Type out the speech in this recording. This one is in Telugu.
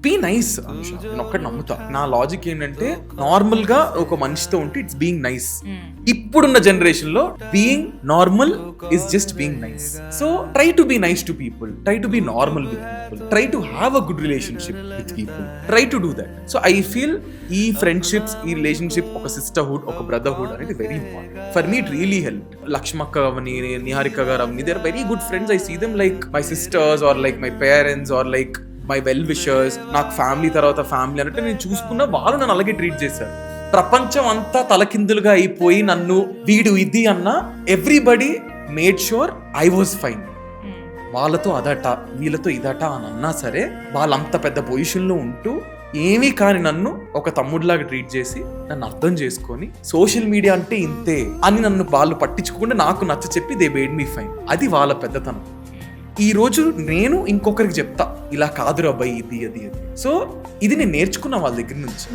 బీ నైస్ అనుష, నేను ఒక్కటి నమ్ముతా. నా లాజిక్ ఏంటంటే నార్మల్ గా ఒక మనిషితో ఉంటే ఇట్స్ బీయింగ్ నైస్. ఇప్పుడున్న జనరేషన్ లో being normal is just being nice. So try to be nice to people, try to be normal with people, try to have a good relationship with people, try to do that. So I feel ఈ ఫ్రెండ్షిప్స్, ఈ రిలేషన్షిప్, ఒక సిస్టర్హుడ్, ఒక బ్రదర్హుడ్ అనేది very important. For me it really help. Lakshmakka Avani, Niharika garu Avani, they are very good friends. I see them like my sisters or like my parents or like my well wishers. నాకు ఫ్యామిలీ తర్వాత ఫ్యామిలీ అన్నట్టు నేను చూసుకున్న, వాళ్ళు నన్ను అలాగే ట్రీట్ చేశారు. ప్రపంచం అంతా తలకిందులుగా అయిపోయి నన్ను వీడు ఇది అన్న, everybody made sure I was fine. వాళ్ళతో అదట, వీళ్ళతో ఇదట అని అన్నా సరే, వాళ్ళంత పెద్ద పొజిషన్లో ఉంటూ ఏమీ కాని నన్ను ఒక తమ్ముడిలాగా ట్రీట్ చేసి నన్ను అర్థం చేసుకొని, సోషల్ మీడియా అంటే ఇంతే అని నన్ను వాళ్ళు పట్టించుకుంటే నాకు నచ్చ చెప్పి దే మేడ్ మీ ఫైన్. అది వాళ్ళ పెద్దతనం. ఈ రోజు నేను ఇంకొకరికి చెప్తా, ఇలా కాదురా అబ్బాయి, ఇది అది అది. సో ఇది నేను నేర్చుకున్నా వాళ్ళ దగ్గర నుంచి.